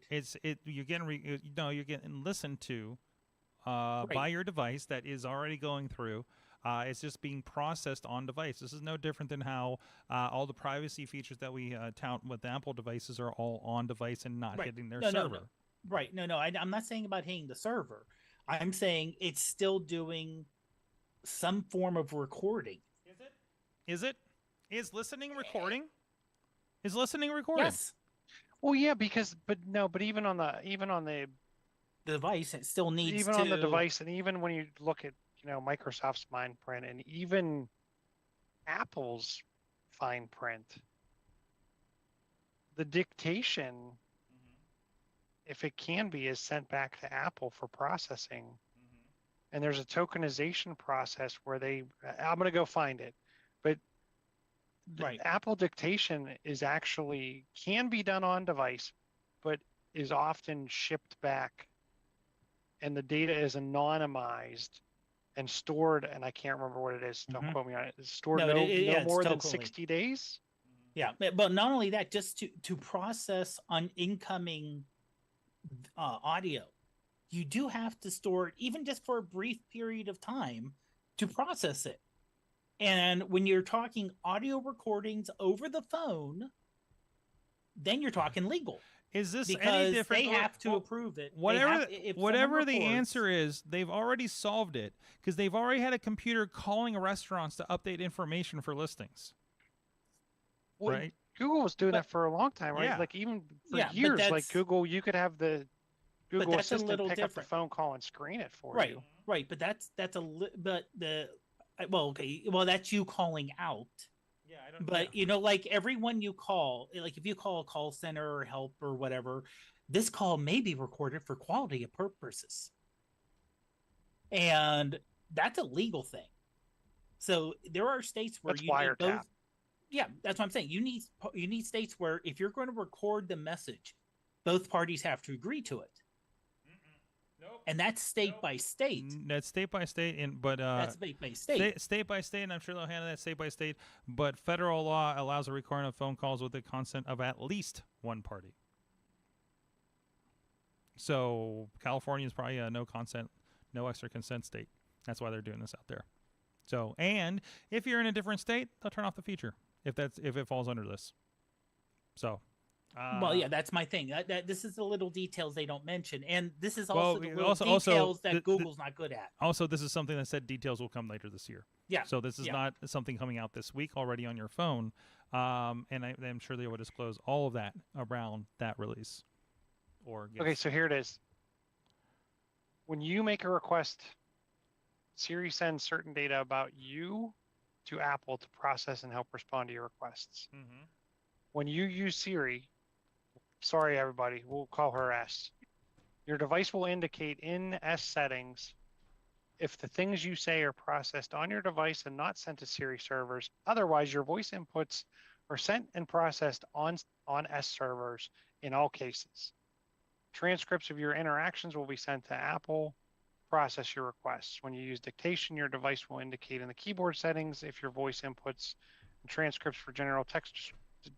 You're getting listened to by your device that is already going through. It's just being processed on device. This is no different than how all the privacy features that we tout with Apple devices are all on device and not hitting their server. No. Right. No. I'm not saying about hitting the server. I'm saying it's still doing some form of recording. Is it? Is listening recording? Is listening recording? Yes. Well, yeah, but even on the device, it still needs on the device, and even when you look at Microsoft's fine print and even Apple's fine print, the dictation, if it can be, is sent back to Apple for processing, and there's a tokenization process where I'm going to go find it, but Apple dictation is actually can be done on device, but is often shipped back, and the data is anonymized and stored, and I can't remember what it is. Don't quote me on it. It's stored no more than 60 days. Yeah, but not only that, just to process on incoming audio, you do have to store it, even just for a brief period of time, to process it. And when you're talking audio recordings over the phone, then you're talking legal. Is this because any different? They have to approve it. Whatever the answer is, they've already solved it because they've already had a computer calling restaurants to update information for listings. Well, right? Google was doing that for a long time, right? Yeah. Like even for years, like Google, you could have the Google Assistant pick up the phone call and screen it for you. Right, but that's that's you calling out. Yeah, I don't. But like everyone you call, like if you call a call center or help or whatever, this call may be recorded for quality of purposes, and that's a legal thing. So there are states where you need both. Yeah, that's what I'm saying. You need states where if you're going to record the message, both parties have to agree to it. Nope. And that's state by state. That's state by state, That's state by state. State by state, and I'm sure they'll handle that state by state. But federal law allows a recording of phone calls with the consent of at least one party. So California is probably a no consent, no extra consent state. That's why they're doing this out there. So, and if you're in a different state, they'll turn off the feature if it falls under this. So. Well, yeah, that's my thing. This is the little details they don't mention, and this is also the little details that Google's not good at. Also, this is something that said details will come later this year. Yeah. So this is not something coming out this week already on your phone, and I'm sure they will disclose all of that around that release. Okay, so here it is. When you make a request, Siri sends certain data about you to Apple to process and help respond to your requests. Mm-hmm. When you use Siri, sorry everybody, we'll call her S. Your device will indicate in S settings if the things you say are processed on your device and not sent to Siri servers. Otherwise, your voice inputs are sent and processed on S servers in all cases. Transcripts of your interactions will be sent to Apple. Process your requests. When you use dictation, your device will indicate in the keyboard settings if your voice inputs and transcripts for general text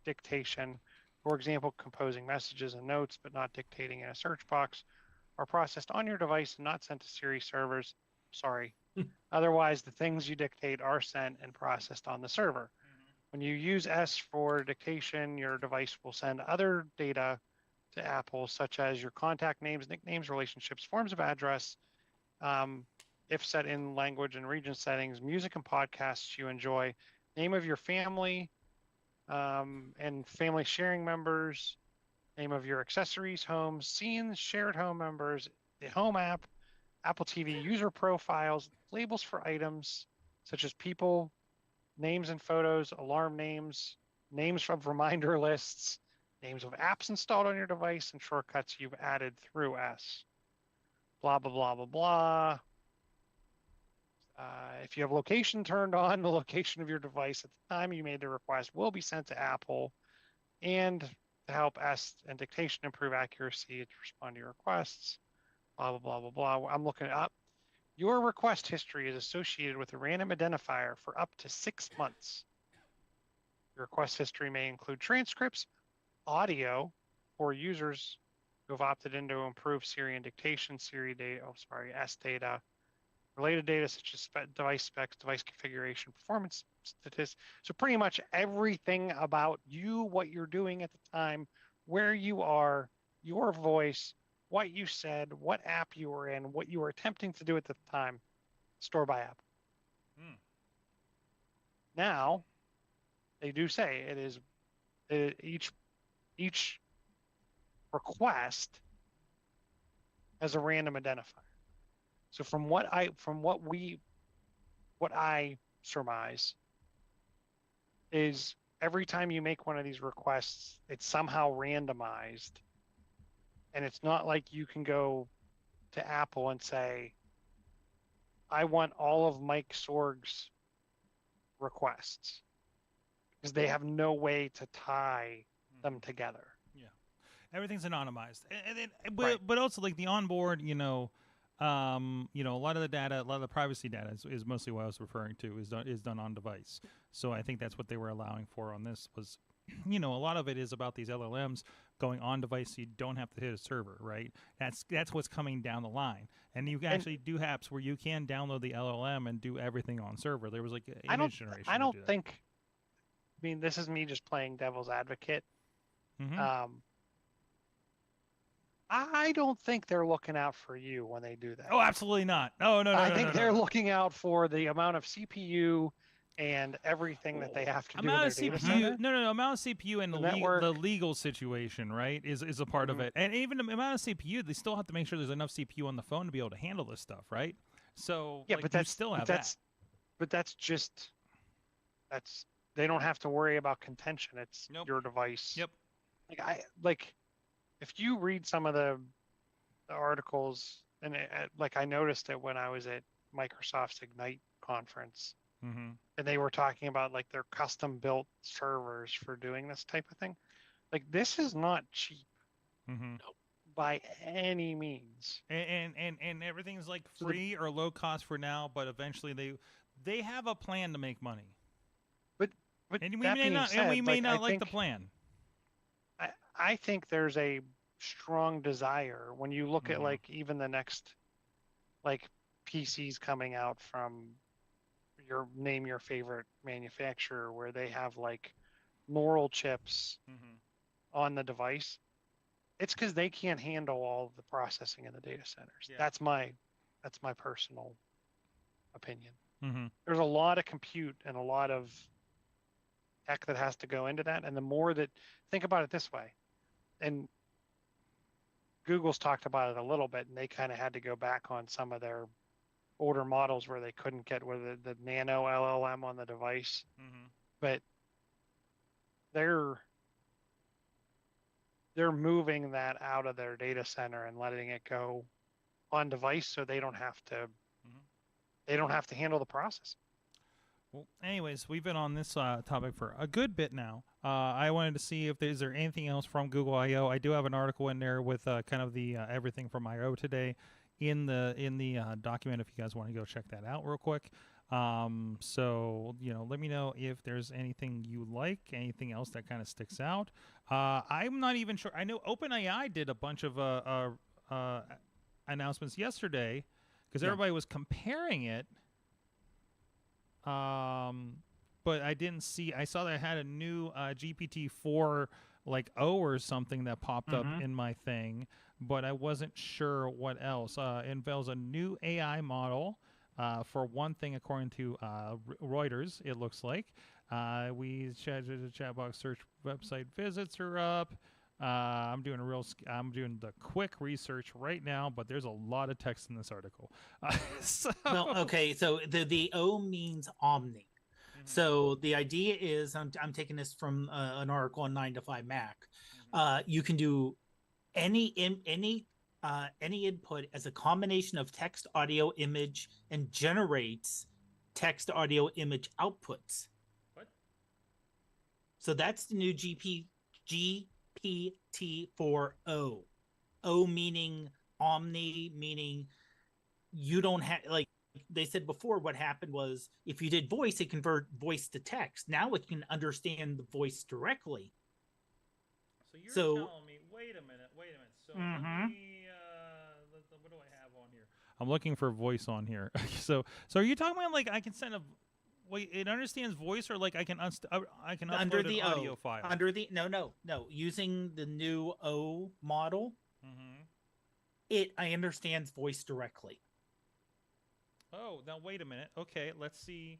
dictation, for example, composing messages and notes but not dictating in a search box, are processed on your device and not sent to Siri servers. Sorry. Otherwise, the things you dictate are sent and processed on the server. When you use S for dictation, your device will send other data to Apple, such as your contact names, nicknames, relationships, forms of address, if set in language and region settings, music and podcasts you enjoy, name of your family, and family sharing members, name of your accessories, homes, scenes, shared home members, the home app, Apple TV user profiles, labels for items such as people, names and photos, alarm names, names of reminder lists, names of apps installed on your device, and shortcuts you've added through S. Blah, blah, blah, blah, blah. If you have location turned on, the location of your device at the time you made the request will be sent to Apple. And to help S and dictation improve accuracy to respond to your requests, blah, blah, blah, blah, blah. I'm looking it up. Your request history is associated with a random identifier for up to 6 months. Your request history may include transcripts, audio for users who have opted in to improve Siri and dictation, S data, related data such as device specs, device configuration, performance statistics. So pretty much everything about you, what you're doing at the time, where you are, your voice, what you said, what app you were in, what you were attempting to do at the time, stored by Apple. Now, they do say it is each request has a random identifier. So from what I surmise is every time you make one of these requests, it's somehow randomized. And it's not like you can go to Apple and say, I want all of Mike Sorg's requests, because they have no way to tie them together. Yeah, everything's anonymized, but also like the onboard, a lot of the data, a lot of the privacy data is mostly what I was referring to is done on device. So I think that's what they were allowing for on this was, a lot of it is about these LLMs going on device. So you don't have to hit a server, right? That's what's coming down the line. And you actually do apps where you can download the LLM and do everything on server. There was like image generation. I don't think. I mean, this is me just playing devil's advocate. Mm-hmm. I don't think they're looking out for you when they do that. Oh, absolutely not. No. I think they're looking out for the amount of CPU and everything that they have to do. Amount of CPU, amount of CPU and the legal situation, right, is a part of it. And even the amount of CPU, they still have to make sure there's enough CPU on the phone to be able to handle this stuff, right? So yeah, but that's still have that. But that's they don't have to worry about contention. It's your device. Yep. If you read some of the articles, and I noticed it when I was at Microsoft's Ignite conference, and they were talking about like their custom built servers for doing this type of thing. Like, this is not cheap. by any means. And everything's like So the- free or low cost for now, but eventually they have a plan to make money. But And we that may being not said, and we may like, not I like the think, plan. I think there's a strong desire when you look at Mhm. like even the next like PCs coming out from your favorite manufacturer where they have like neural chips on the device. It's because they can't handle all of the processing in the data centers. Yeah. That's my personal opinion. Mm-hmm. There's a lot of compute and a lot of tech that has to go into that. And the more that, think about it this way, and Google's talked about it a little bit, and they kind of had to go back on some of their older models where they couldn't get with the nano LLM on the device. But they're moving that out of their data center and letting it go on device so they don't have to handle the process. Well, anyways, we've been on this topic for a good bit now. I wanted to see if there's anything else from Google I/O. I do have an article in there with kind of the everything from I/O today in the document. If you guys want to go check that out real quick. So let me know if there's anything you like, anything else that kind of sticks out. I'm not even sure. I know OpenAI did a bunch of announcements yesterday because everybody was comparing it. But I didn't see. I saw that I had a new GPT-4 like O or something that popped up in my thing, but I wasn't sure what else. Unveils a new AI model. For one thing, according to Reuters, it looks like we chat box search website visits are up. I'm doing the quick research right now, but there's a lot of text in this article. Well, okay, so the O means omni. So the idea is, I'm taking this from an article on 9 to 5 Mac. You can do any input as a combination of text, audio, image, and generates text, audio, image outputs. What? So that's the new GPT-4o. O meaning omni, meaning you don't have, like they said before, what happened was if you did voice, it convert voice to text. Now it can understand the voice directly. So you're telling me, wait a minute. So let me, what do I have on here? I'm looking for voice on here. So are you talking about like I can send a, wait, it understands voice or like I can upload Under the an audio file? Under the, no. Using the new O model, it understands voice directly. Oh, now wait a minute. Okay, let's see.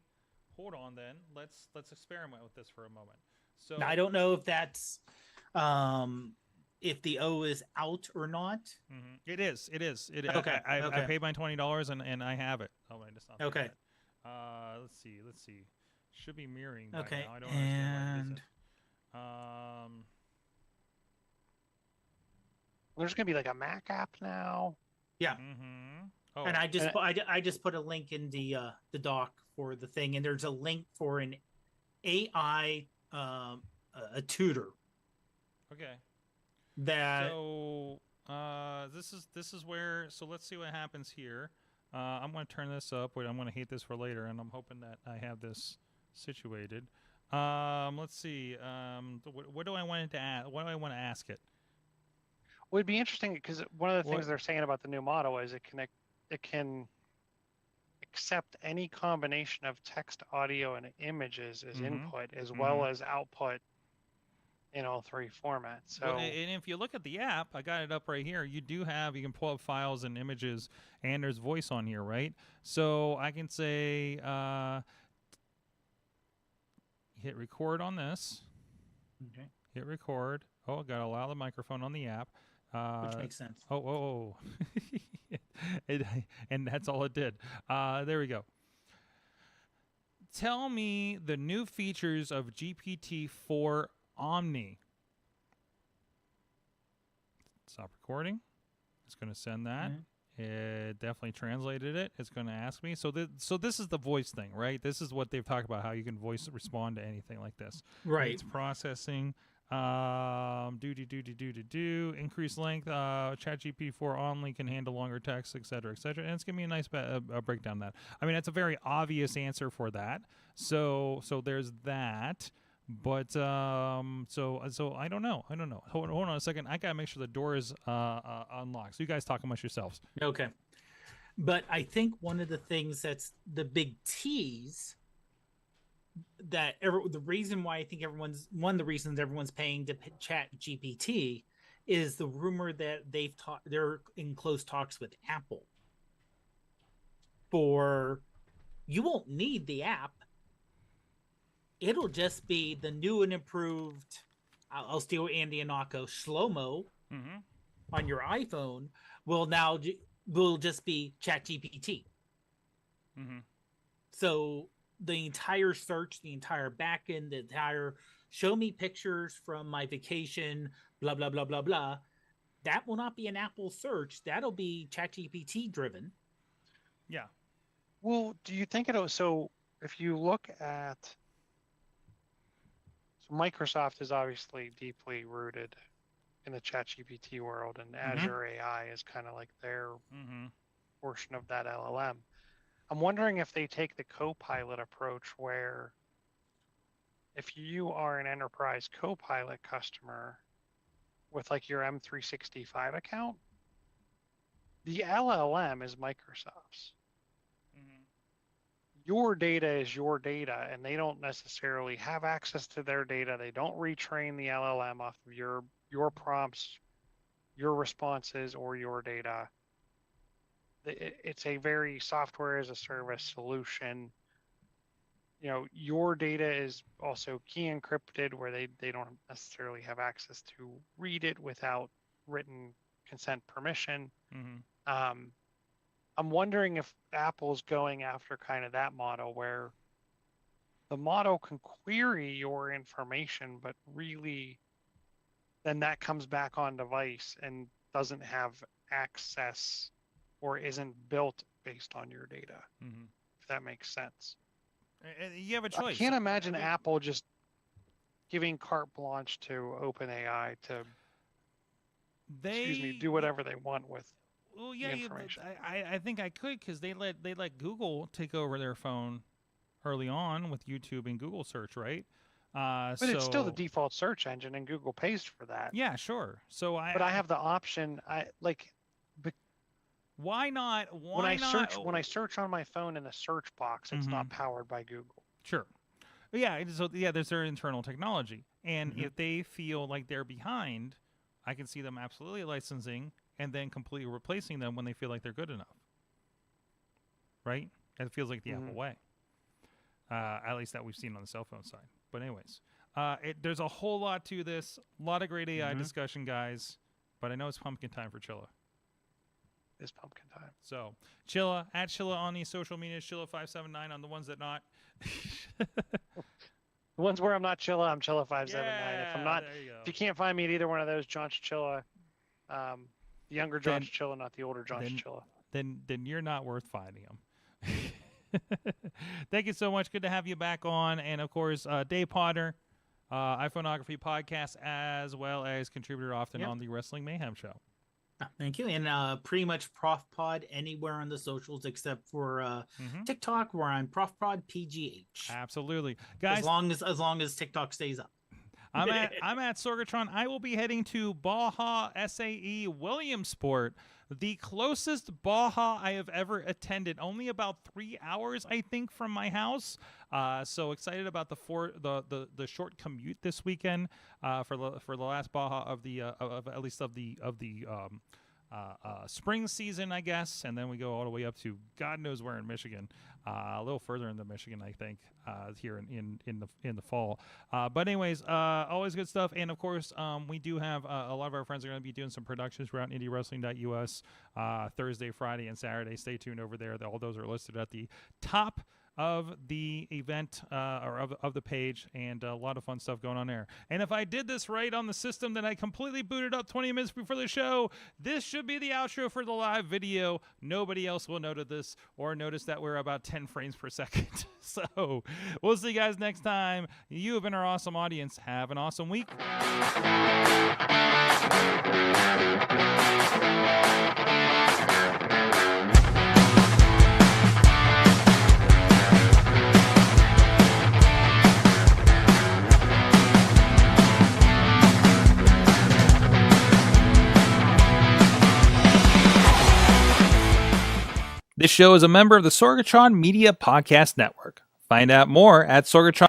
Hold on then. Let's experiment with this for a moment. So now, I don't know if that's if the O is out or not. It is. Okay. I paid my $20 and I have it. Oh, I just not okay. Let's see. Should be mirroring by okay. now. I don't understand why it isn't. There's going to be like a Mac app now. Yeah. Oh, and I just put a link in the doc for the thing, and there's a link for an AI a tutor. Okay. That so this is where, so let's see what happens here. I'm going to turn this up. Wait, I'm going to hate this for later, and I'm hoping that I have this situated. Let's see. What do I want to ask? What do I want to ask it? Well, it'd be interesting because one of the things they're saying about the new model is it can accept any combination of text, audio, and images as input, as well as output in all three formats. So, well, and if you look at the app, I got it up right here. You can pull up files and images, and there's voice on here, right? So I can say, hit record on this. Okay. Hit record. Oh, I got to allow the microphone on the app. Which makes sense. Oh. And that's all it did. There we go. Tell me the new features of GPT-4 Omni. Stop recording. It's going to send that. It definitely translated it. It's going to ask me. So this is the voice thing, right? This is what they've talked about, how you can voice respond to anything like this. Right. It's processing. Increased length. ChatGPT 4 only can handle longer text, etc., etc. And it's giving me a nice breakdown of that. I mean, that's a very obvious answer for that. So there's that. But so I don't know. Hold on a second. I gotta make sure the door is unlocked. So you guys talk amongst yourselves. Okay. But I think one of the things that's the big tease that the reason why I think one of the reasons everyone's paying to Chat GPT is the rumor that they're in close talks with Apple for you won't need the app. It'll just be the new and improved. I'll steal Andy Anako Shlomo on your iPhone will just be ChatGPT. So the entire search, the entire backend, the entire show me pictures from my vacation, blah blah blah blah blah. That will not be an Apple search. That'll be ChatGPT driven. Yeah. Well, do you think so if you look at Microsoft is obviously deeply rooted in the ChatGPT world, and Azure AI is kind of like their portion of that LLM. I'm wondering if they take the Copilot approach where if you are an enterprise Copilot customer with like your M365 account, the LLM is Microsoft's. Your data is your data, and they don't necessarily have access to their data. They don't retrain the LLM off of your prompts, your responses, or your data. It's a very software as a service solution. You know, your data is also key encrypted where they don't necessarily have access to read it without written consent permission. I'm wondering if Apple's going after kind of that model where the model can query your information, but really then that comes back on device and doesn't have access or isn't built based on your data, if that makes sense. You have a choice. I can't imagine Apple just giving carte blanche to OpenAI to do whatever they want with information. I think I could because they let Google take over their phone early on with YouTube and Google search, right? But it's still the default search engine, and Google pays for that. Yeah, sure. So I have the option. Why not? When I search on my phone in the search box, it's not powered by Google. Sure. Yeah. So there's their internal technology, and if they feel like they're behind, I can see them absolutely licensing and then completely replacing them when they feel like they're good enough. Right? It feels like the Apple way. At least that we've seen on the cell phone side. But anyways, there's a whole lot to this. A lot of great AI discussion, guys. But I know it's pumpkin time for Chilla. It's pumpkin time. So Chilla, at Chilla on these social medias, Chilla579 on the ones that not. The ones where I'm not Chilla, I'm Chilla579. Yeah, if I'm not, if you can't find me at either one of those, John's Chilla. The younger John's Chilla, not the older John's Chilla. Then you're not worth finding him. Thank you so much. Good to have you back on. And of course, Dave Podnar, iPhoneography podcast, as well as contributor often on the Wrestling Mayhem show. Thank you. And pretty much Prof Pod anywhere on the socials except for TikTok, where I'm Prof Pod PGH. Absolutely, guys. As long as TikTok stays up. I'm at Sorgatron. I will be heading to Baja SAE Williamsport, the closest Baja I have ever attended. Only about 3 hours, I think, from my house. So excited about the short commute this weekend for the last Baja of the at least of the spring season, I guess, and then we go all the way up to God knows where in Michigan, a little further into Michigan, I think, here in the fall. But anyways, always good stuff, and of course, we do have a lot of our friends are going to be doing some productions around IndieWrestling.us Thursday, Friday, and Saturday. Stay tuned over there. All those are listed at the top of the event or of the page, and a lot of fun stuff going on there. And if I did this right on the system that I completely booted up 20 minutes before the show, this should be the outro for the live video. Nobody else will notice this or notice that we're about 10 frames per second. So we'll see you guys next time. You have been our awesome audience. Have an awesome week. This show is a member of the Sorgatron Media Podcast Network. Find out more at Sorgatron.